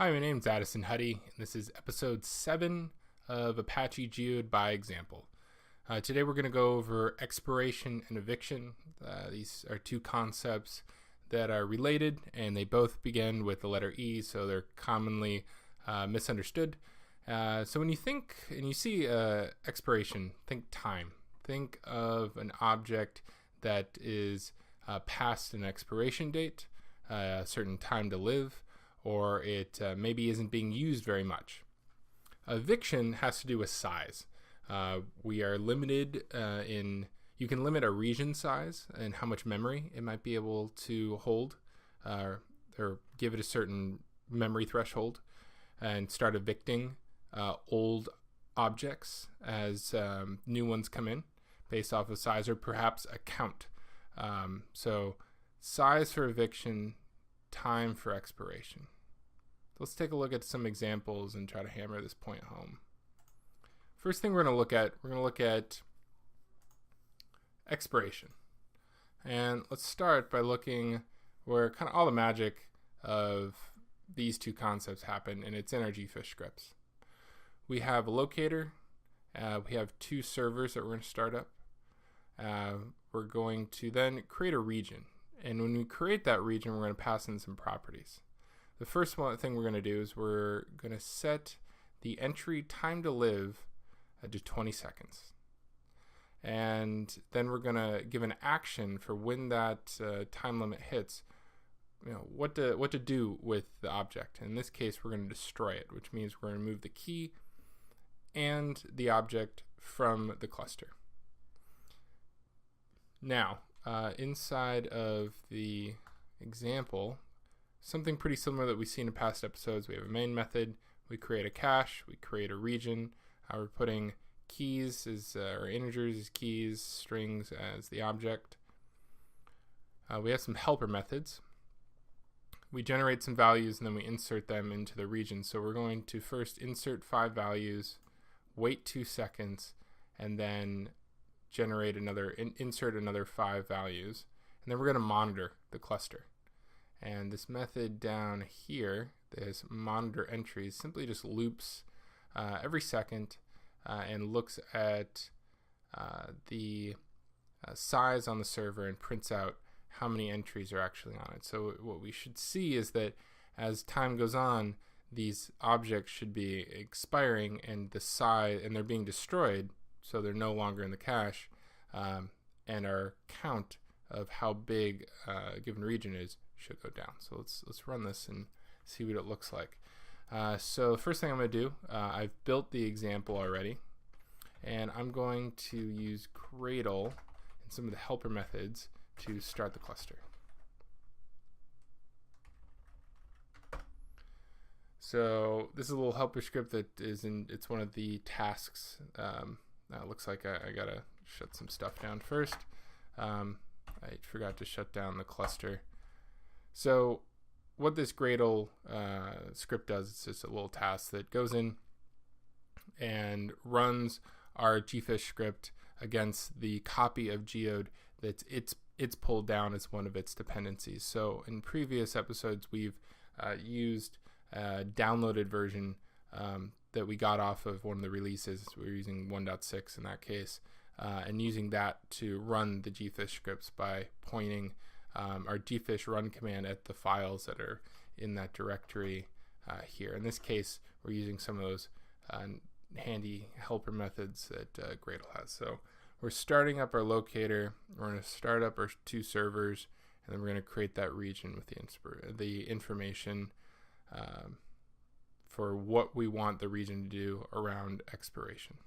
Hi, my name's Addison Huddy, and this is episode 7 of Apache Geode by example. Today we're going to go over expiration and eviction. These are two concepts that are related, and they both begin with the letter E, so they're commonly misunderstood. So when you think and you see expiration, think time. Think of an object that is past an expiration date, a certain time to live, or it maybe isn't being used very much. Eviction has to do with size. We are limited you can limit a region size and how much memory it might be able to hold, or give it a certain memory threshold, and start evicting old objects as new ones come in based off of size, or perhaps a count. So size for eviction, time for expiration. Let's take a look at some examples and try to hammer this point home. First thing we're going to look at expiration. And let's start by looking where kind of all the magic of these two concepts happen, and it's in our GFish scripts. We have a locator. We have two servers that we're going to start up. We're going to then create a region. And when we create that region, we're going to pass in some properties. The first thing we're going to do is we're going to set the entry time to live to 20 seconds. And then we're going to give an action for when that time limit hits, what to do with the object. In this case, we're going to destroy it, which means we're going to remove the key and the object from the cluster. Now, inside of the example, something pretty similar that we've seen in past episodes. We have a main method, we create a cache, we create a region. We're putting keys or integers as keys, strings as the object. We have some helper methods. We generate some values and then we insert them into the region. So we're going to first insert 5 values, wait 2 seconds, and then generate insert another 5 values. And then we're going to monitor the cluster. And this method down here, this monitor entries, simply just loops every second and looks at the size on the server and prints out how many entries are actually on it. So what we should see is that as time goes on, these objects should be expiring and they're being destroyed, so they're no longer in the cache, and our count of how big a given region is should go down. So let's run this and see what it looks like. So the first thing I'm going to do, I've built the example already, and I'm going to use Gradle and some of the helper methods to start the cluster. So this is a little helper script that it's one of the tasks. It looks like I gotta shut some stuff down first. I forgot to shut down the cluster. So what this Gradle script does, it's just a little task that goes in and runs our GFish script against the copy of Geode that it's pulled down as one of its dependencies. So in previous episodes, we've used a downloaded version that we got off of one of the releases. We're using 1.6 in that case, and using that to run the GFish scripts by pointing our gfish run command at the files that are in that directory here. In this case, we're using some of those handy helper methods that Gradle has. So we're starting up our locator, we're going to start up our 2 servers, and then we're going to create that region with the information for what we want the region to do around expiration.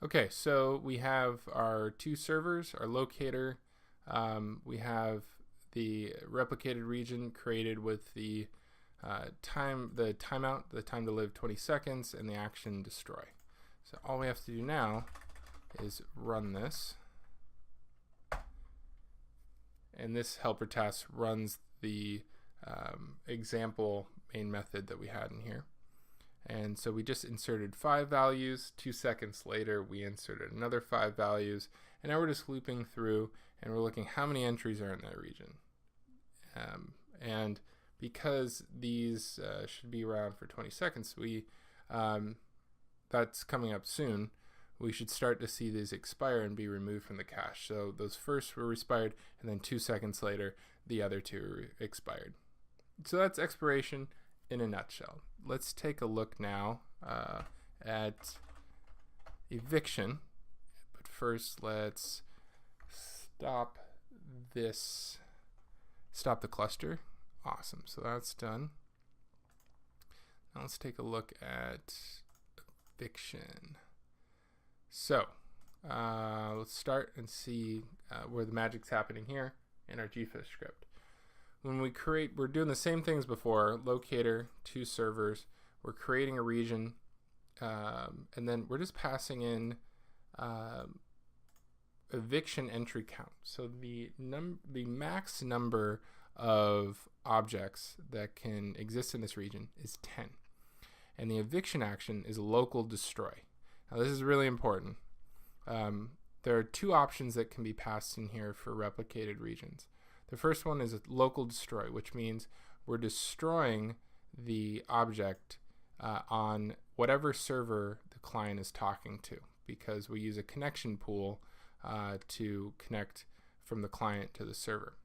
Okay, so we have our 2 servers, our locator. We have the replicated region created with the timeout, the time to live 20 seconds, and the action destroy. So all we have to do now is run this. And this helper task runs the example main method that we had in here. And so we just inserted 5 values. 2 seconds later, we inserted another 5 values. And now we're just looping through and we're looking how many entries are in that region. And because these should be around for 20 seconds, that's coming up soon, we should start to see these expire and be removed from the cache. So those first were expired, and then 2 seconds later, the other two expired. So that's expiration in a nutshell. Let's take a look now at eviction. But first, let's stop the cluster. Awesome, so that's done. Now let's take a look at eviction. So let's start and see where the magic's happening here in our gfish script. When we create, we're doing the same things before: locator, 2 servers. We're creating a region, and then we're just passing in eviction entry count. So the max number of objects that can exist in this region is 10, and the eviction action is local destroy. Now this is really important. There are 2 options that can be passed in here for replicated regions. The first one is a local destroy, which means we're destroying the object on whatever server the client is talking to, because we use a connection pool to connect from the client to the server.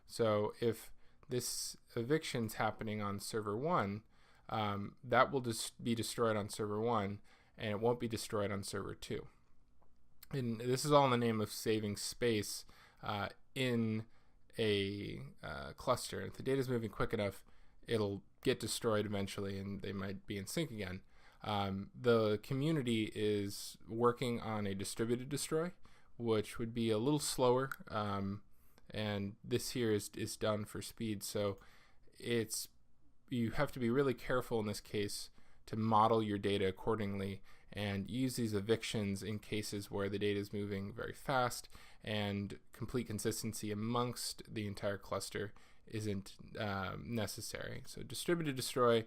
So if this eviction's happening on server 1, that will just be destroyed on server 1, and it won't be destroyed on server 2. And this is all in the name of saving space in a cluster. If the data is moving quick enough, it'll get destroyed eventually, and they might be in sync again. The community is working on a distributed destroy, which would be a little slower, and this here is done for speed. So you have to be really careful in this case to model your data accordingly and use these evictions in cases where the data is moving very fast and complete consistency amongst the entire cluster isn't necessary. So distributed destroy,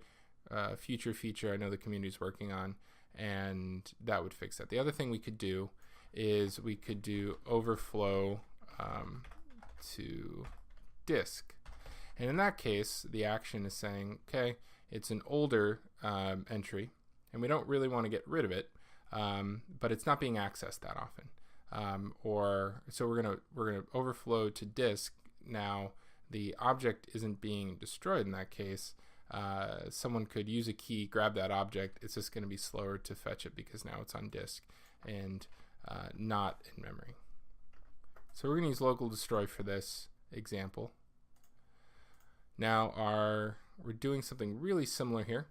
future feature I know the community is working on, and that would fix that. The other thing we could do is we could do overflow to disk. And in that case, the action is saying, okay, it's an older entry, and we don't really want to get rid of it, but it's not being accessed that often. So we're gonna overflow to disk. Now the object isn't being destroyed in that case. Someone could use a key, grab that object. It's just going to be slower to fetch it because now it's on disk and not in memory. So we're going to use local destroy for this example. Now we're doing something really similar here.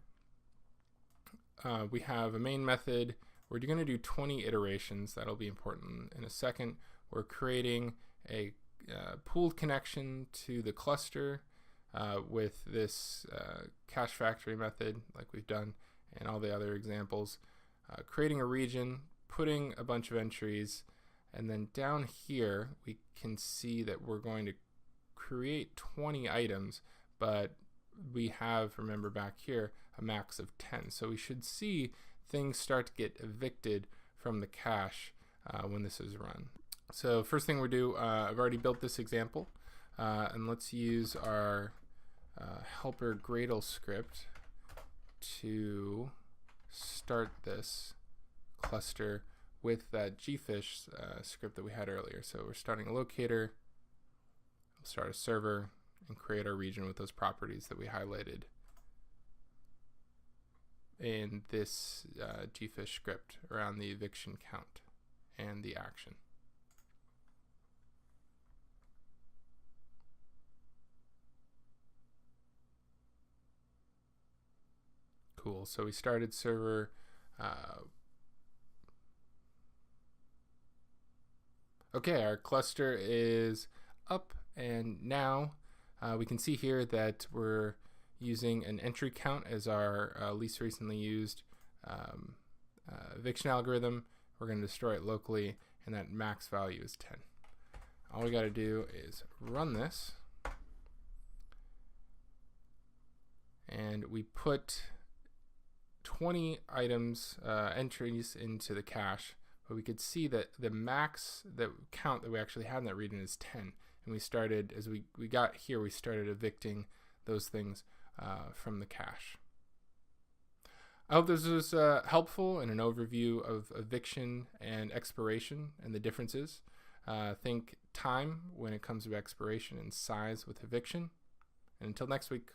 We have a main method. We're going to do 20 iterations. That'll be important in a second. We're creating a pooled connection to the cluster with this cache factory method like we've done in all the other examples. Creating a region, putting a bunch of entries, and then down here we can see that we're going to create 20 items, but we have, remember back here, a max of 10. So we should see things start to get evicted from the cache when this is run. So first thing we do, I've already built this example, and let's use our helper Gradle script to start this cluster with that gfish script that we had earlier. So we're starting a locator, we'll start a server, and create our region with those properties that we highlighted in this gfish script around the eviction count and the action. Cool, so we started server. Okay, our cluster is up, and now we can see here that we're using an entry count as our least recently used eviction algorithm. We're going to destroy it locally, and that max value is 10. All we got to do is run this, and we put 20 items, entries into the cache, but we could see that the max count that we actually had in that region is 10. And we started, as we got here, we started evicting those things from the cache. I hope this was helpful in an overview of eviction and expiration and the differences. Think time when it comes to expiration and size with eviction. And until next week.